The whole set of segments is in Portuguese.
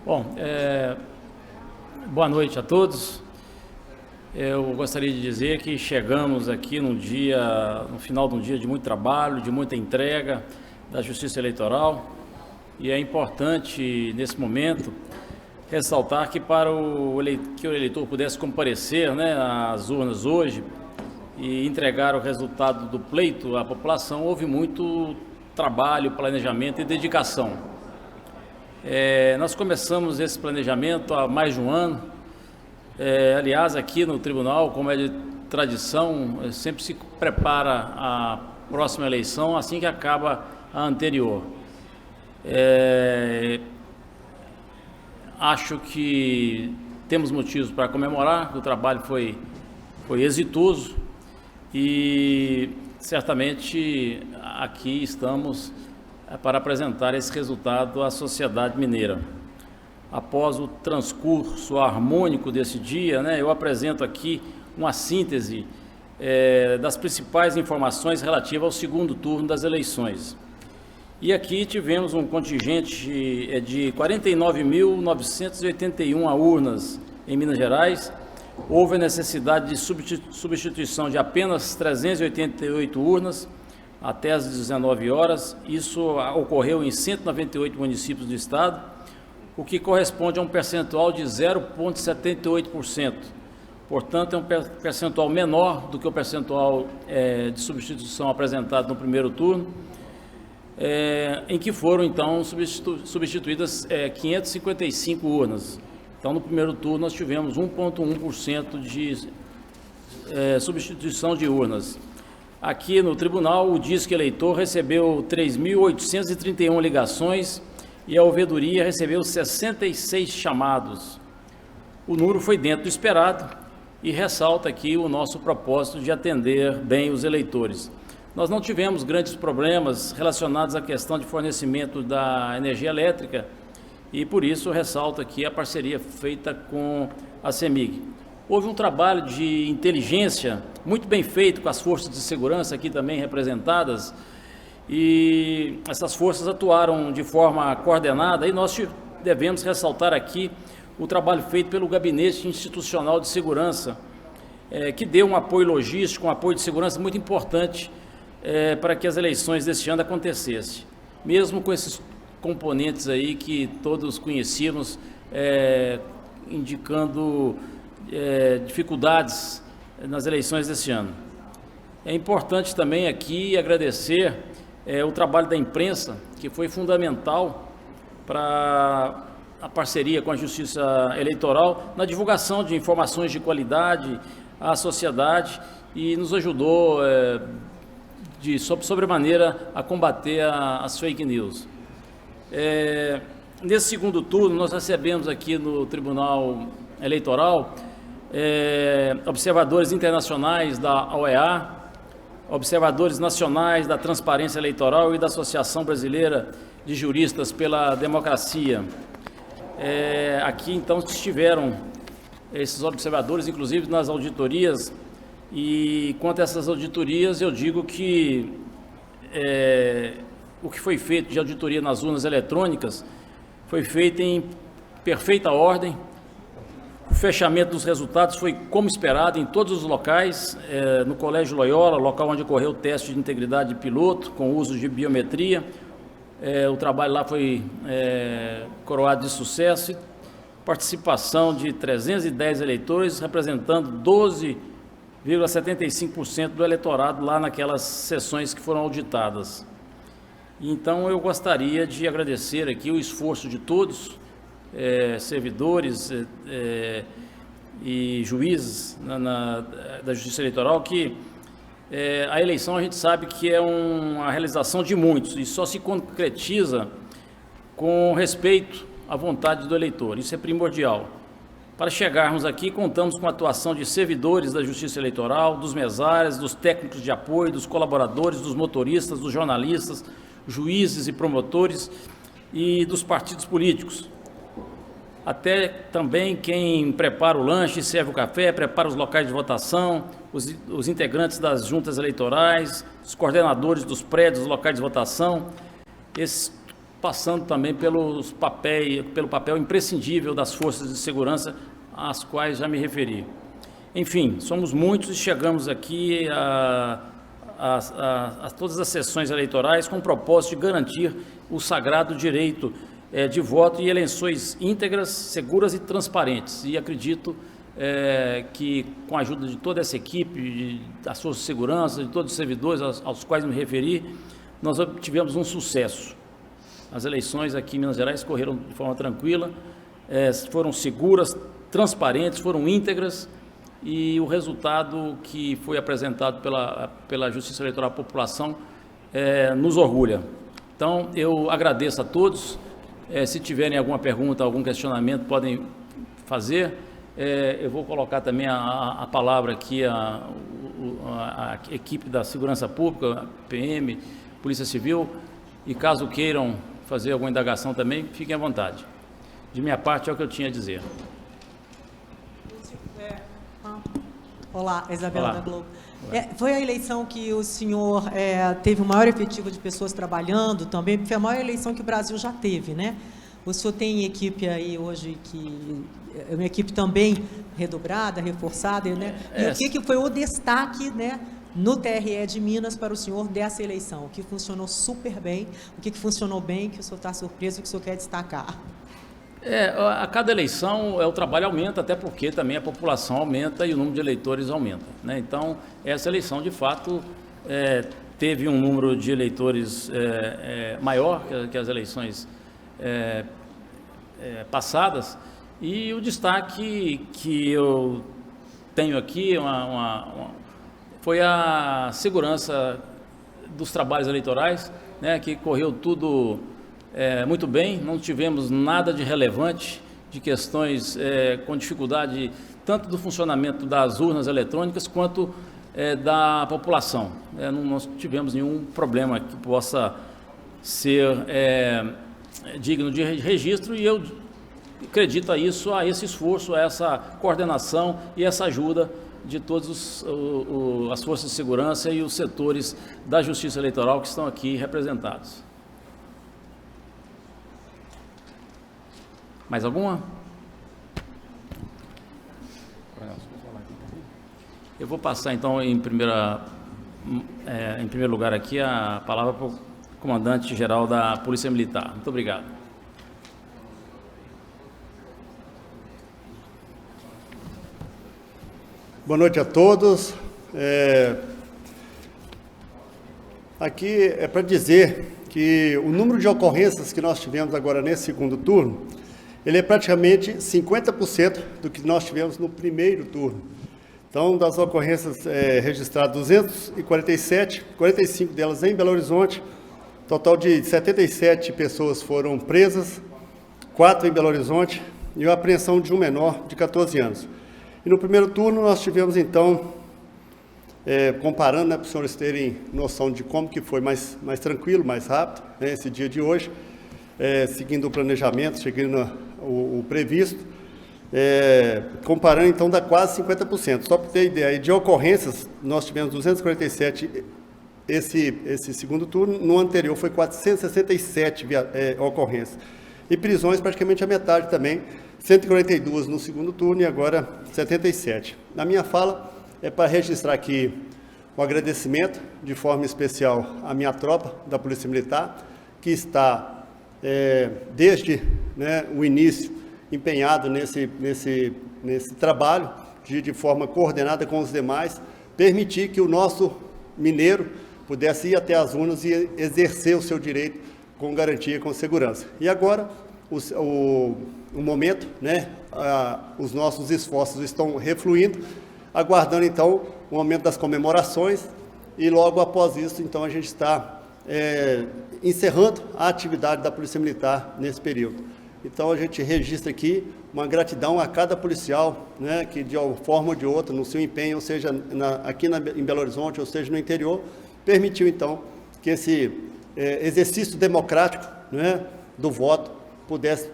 Bom, boa noite a todos. Eu gostaria de dizer que chegamos aqui no final de um dia de muito trabalho, de muita entrega da Justiça Eleitoral, e é importante, nesse momento, ressaltar que que o eleitor pudesse comparecer, né, às urnas hoje e entregar o resultado do pleito à população, houve muito trabalho, planejamento e dedicação. Nós começamos esse planejamento há mais de um ano. Aliás, aqui no tribunal, como é de tradição, sempre se prepara a próxima eleição assim que acaba a anterior. Acho que temos motivos para comemorar, que o trabalho foi exitoso e certamente aqui estamos para apresentar esse resultado à sociedade mineira. Após o transcurso harmônico desse dia, eu apresento aqui uma síntese das principais informações relativas ao segundo turno das eleições. E aqui tivemos um contingente de 49.981 urnas em Minas Gerais. Houve a necessidade de substituição de apenas 388 urnas até às 19 horas. Isso ocorreu em 198 municípios do estado, o que corresponde a um percentual de 0,78%. Portanto, é um percentual menor do que o percentual de substituição apresentado no primeiro turno, em que foram, então, substituídas 555 urnas. Então, no primeiro turno, nós tivemos 1,1% de substituição de urnas. Aqui no tribunal, o Disque Eleitor recebeu 3.831 ligações e a ouvidoria recebeu 66 chamados. O número foi dentro do esperado e ressalta aqui o nosso propósito de atender bem os eleitores. Nós não tivemos grandes problemas relacionados à questão de fornecimento da energia elétrica e, por isso, ressalto aqui a parceria feita com a CEMIG. Houve um trabalho de inteligência muito bem feito com as forças de segurança aqui também representadas, e essas forças atuaram de forma coordenada, e nós devemos ressaltar aqui o trabalho feito pelo Gabinete Institucional de Segurança, que deu um apoio logístico, um apoio de segurança muito importante para que as eleições deste ano acontecessem, mesmo com esses componentes aí que todos conhecíamos, indicando dificuldades nas eleições deste ano. É importante também aqui agradecer o trabalho da imprensa, que foi fundamental para a parceria com a Justiça Eleitoral na divulgação de informações de qualidade à sociedade e nos ajudou de sobremaneira a combater as fake news. Nesse segundo turno, nós recebemos aqui no Tribunal Eleitoral observadores internacionais da OEA, observadores nacionais da Transparência Eleitoral e da Associação Brasileira de Juristas pela Democracia. Aqui, então, estiveram esses observadores, inclusive nas auditorias, e quanto a essas auditorias, eu digo que o que foi feito de auditoria nas urnas eletrônicas foi feito em perfeita ordem. O fechamento dos resultados foi como esperado em todos os locais, no Colégio Loyola, local onde ocorreu o teste de integridade de piloto, com uso de biometria. O trabalho lá foi coroado de sucesso, participação de 310 eleitores, representando 12,75% do eleitorado lá naquelas sessões que foram auditadas. Então, eu gostaria de agradecer aqui o esforço de todos, servidores e juízes da Justiça Eleitoral, que a eleição a gente sabe que é uma realização de muitos e só se concretiza com respeito à vontade do eleitor. Isso é primordial. Para chegarmos aqui, contamos com a atuação de servidores da Justiça Eleitoral, dos mesários, dos técnicos de apoio, dos colaboradores, dos motoristas, dos jornalistas, juízes e promotores e dos partidos políticos. Até também quem prepara o lanche, serve o café, prepara os locais de votação, os integrantes das juntas eleitorais, os coordenadores dos prédios, dos locais de votação. Esses passando também pelo papel imprescindível das forças de segurança, às quais já me referi. Enfim, somos muitos e chegamos aqui a todas as sessões eleitorais com o propósito de garantir o sagrado direito de voto e eleições íntegras, seguras e transparentes. E acredito que, com a ajuda de toda essa equipe, das forças de segurança, de todos os servidores aos quais me referi, nós tivemos um sucesso. As eleições aqui em Minas Gerais correram de forma tranquila, foram seguras, transparentes, foram íntegras, e o resultado que foi apresentado pela Justiça Eleitoral à população nos orgulha. Então, eu agradeço a todos. Se tiverem alguma pergunta, algum questionamento, podem fazer. Eu vou colocar também a palavra aqui a equipe da Segurança Pública, PM, Polícia Civil, e caso queiram fazer alguma indagação também, fiquem à vontade. De minha parte, é o que eu tinha a dizer. Olá, Isabela da Globo. Foi a eleição que o senhor teve o maior efetivo de pessoas trabalhando também, porque foi a maior eleição que o Brasil já teve, né? O senhor tem equipe aí hoje que é uma equipe também redobrada, reforçada, né? E o que foi o destaque, né, no TRE de Minas para o senhor dessa eleição? O que funcionou super bem, o que funcionou bem, que o senhor está surpreso, o que o senhor quer destacar? A cada eleição o trabalho aumenta, até porque também a população aumenta e o número de eleitores aumenta, né? Então, essa eleição, de fato, teve um número de eleitores maior que as eleições passadas, e o destaque que eu tenho aqui foi a segurança dos trabalhos eleitorais, né, que correu tudo muito bem, não tivemos nada de relevante, de questões com dificuldade, tanto do funcionamento das urnas eletrônicas, quanto da população. Não tivemos nenhum problema que possa ser digno de registro, e eu acredito a esse esforço, a essa coordenação e essa ajuda de todas as forças de segurança e os setores da Justiça Eleitoral que estão aqui representados. Mais alguma? Eu vou passar, então, em primeiro lugar aqui, a palavra para o comandante-geral da Polícia Militar. Muito obrigado. Boa noite a todos. Aqui é para dizer que o número de ocorrências que nós tivemos agora nesse segundo turno, ele é praticamente 50% do que nós tivemos no primeiro turno. Então, das ocorrências registradas 247, 45 delas em Belo Horizonte, total de 77 pessoas foram presas, 4 em Belo Horizonte e a apreensão de um menor de 14 anos. E no primeiro turno nós tivemos, então, comparando, né, para os senhores terem noção de como que foi mais tranquilo, mais rápido, né, esse dia de hoje, seguindo o planejamento, seguindo o previsto, comparando, então, dá quase 50%. Só para ter ideia, de ocorrências, nós tivemos 247 esse segundo turno, no anterior foi 467 ocorrências. E prisões, praticamente a metade também, 142 no segundo turno e agora 77. Na minha fala, é para registrar aqui o agradecimento, de forma especial, à minha tropa da Polícia Militar, que está, desde, né, o início, empenhado nesse trabalho, de forma coordenada com os demais, permitir que o nosso mineiro pudesse ir até as urnas e exercer o seu direito com garantia e com segurança. E agora, o momento, né, os nossos esforços estão refluindo, aguardando, então, o momento das comemorações, e logo após isso, então, a gente está encerrando a atividade da Polícia Militar nesse período. Então, a gente registra aqui uma gratidão a cada policial, né, que de uma forma ou de outra, no seu empenho, ou seja, aqui em Belo Horizonte, ou seja, no interior, permitiu, então, que esse exercício democrático, né, do voto pudesse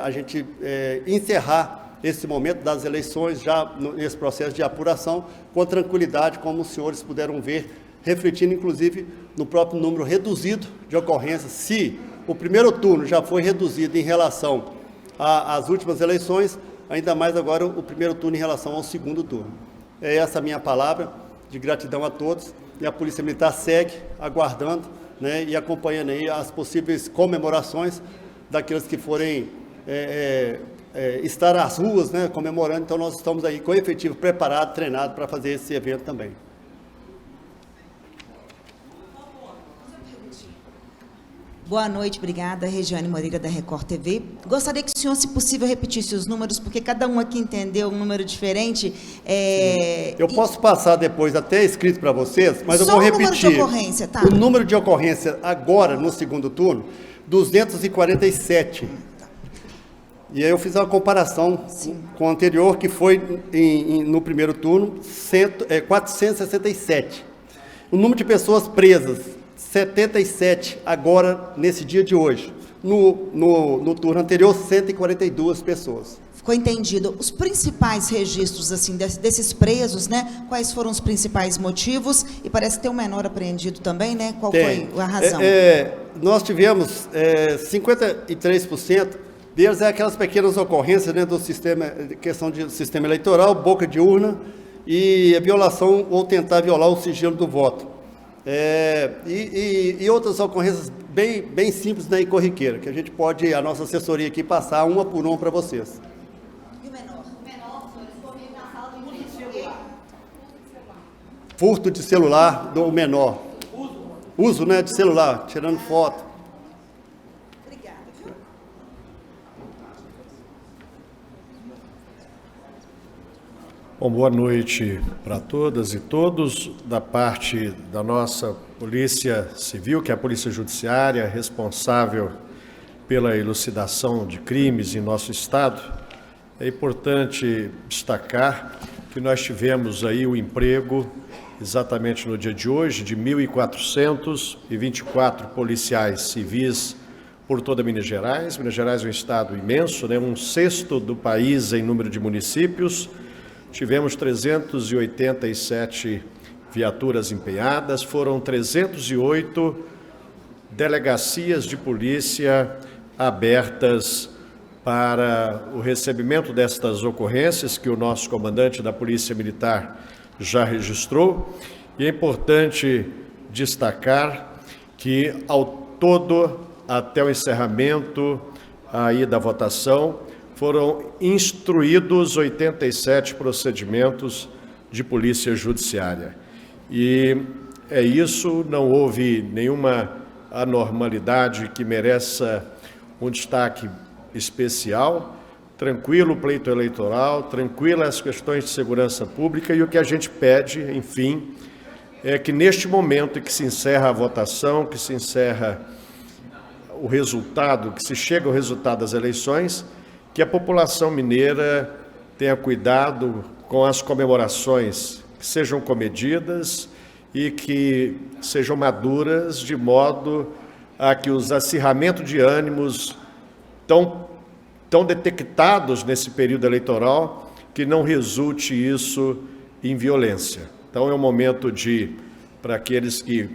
a gente encerrar esse momento das eleições, já nesse processo de apuração, com tranquilidade, como os senhores puderam ver, refletindo, inclusive, no próprio número reduzido de ocorrências. Se o primeiro turno já foi reduzido em relação às últimas eleições, ainda mais agora o primeiro turno em relação ao segundo turno. É essa a minha palavra de gratidão a todos, e a Polícia Militar segue aguardando, né, e acompanhando aí as possíveis comemorações daqueles que forem estar nas ruas, né, comemorando. Então nós estamos aí com o efetivo preparado, treinado para fazer esse evento também. Boa noite, obrigada. Regiane Moreira, da Record TV. Gostaria que o senhor, se possível, repetisse os números, porque cada um aqui entendeu um número diferente. Eu posso passar depois até escrito para vocês, mas eu vou repetir. Só o número de ocorrência, tá? O número de ocorrência agora, no segundo turno, 247. E aí eu fiz uma comparação com o anterior, que foi no primeiro turno, 467. O número de pessoas presas, 77 agora, nesse dia de hoje. No turno anterior, 142 pessoas. Ficou entendido. Os principais registros, assim, desses presos, né? Quais foram os principais motivos? E parece ter um menor apreendido também, né? Qual foi a razão? Nós tivemos 53% deles aquelas pequenas ocorrências, né, do sistema, questão de sistema eleitoral, boca de urna e a violação ou tentar violar o sigilo do voto. E outras ocorrências bem simples, né, e corriqueira, que a gente pode, a nossa assessoria aqui, passar uma por uma para vocês. E o menor? O menor, senhores, comigo na sala do Furto de celular do menor. Uso, né, de celular, tirando foto. Obrigada, viu? Bom, boa noite para todas e todos. Da parte da nossa Polícia Civil, que é a Polícia Judiciária, responsável pela elucidação de crimes em nosso Estado, é importante destacar que nós tivemos aí o emprego, exatamente no dia de hoje, de 1.424 policiais civis por toda Minas Gerais. Minas Gerais é um estado imenso, né? 1/6 do país em número de municípios. Tivemos 387 viaturas empenhadas, foram 308 delegacias de polícia abertas para o recebimento destas ocorrências que o nosso comandante da Polícia Militar já registrou. E é importante destacar que, ao todo, até o encerramento aí da votação, foram instruídos 87 procedimentos de polícia judiciária. E é isso, não houve nenhuma anormalidade que mereça um destaque especial. Tranquilo o pleito eleitoral, tranquilas as questões de segurança pública, e o que a gente pede, enfim, é que neste momento em que se encerra a votação, que se encerra o resultado, que se chega ao resultado das eleições, que a população mineira tenha cuidado com as comemorações, que sejam comedidas e que sejam maduras, de modo a que os acirramentos de ânimos tão detectados nesse período eleitoral, que não resulte isso em violência. Então é um momento para aqueles que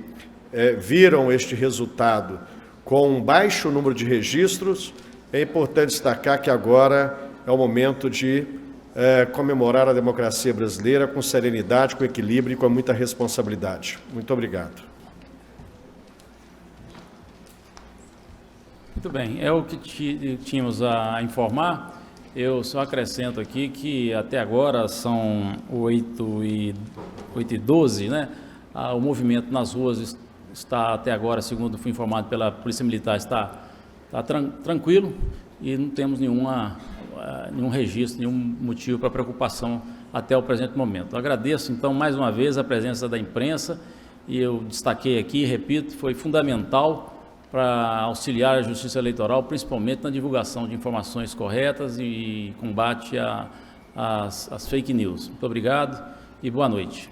viram este resultado com um baixo número de registros, é importante destacar que agora é o momento de comemorar a democracia brasileira com serenidade, com equilíbrio e com muita responsabilidade. Muito obrigado. Muito bem, é o que tínhamos a informar. Eu só acrescento aqui que até agora são 8h12, né? O movimento nas ruas está até agora, segundo fui informado pela Polícia Militar, está tranquilo e não temos nenhum registro, nenhum motivo para preocupação até o presente momento. Eu agradeço, então, mais uma vez a presença da imprensa, e eu destaquei aqui, repito, foi fundamental para auxiliar a Justiça Eleitoral, principalmente na divulgação de informações corretas e combate às fake news. Muito obrigado e boa noite.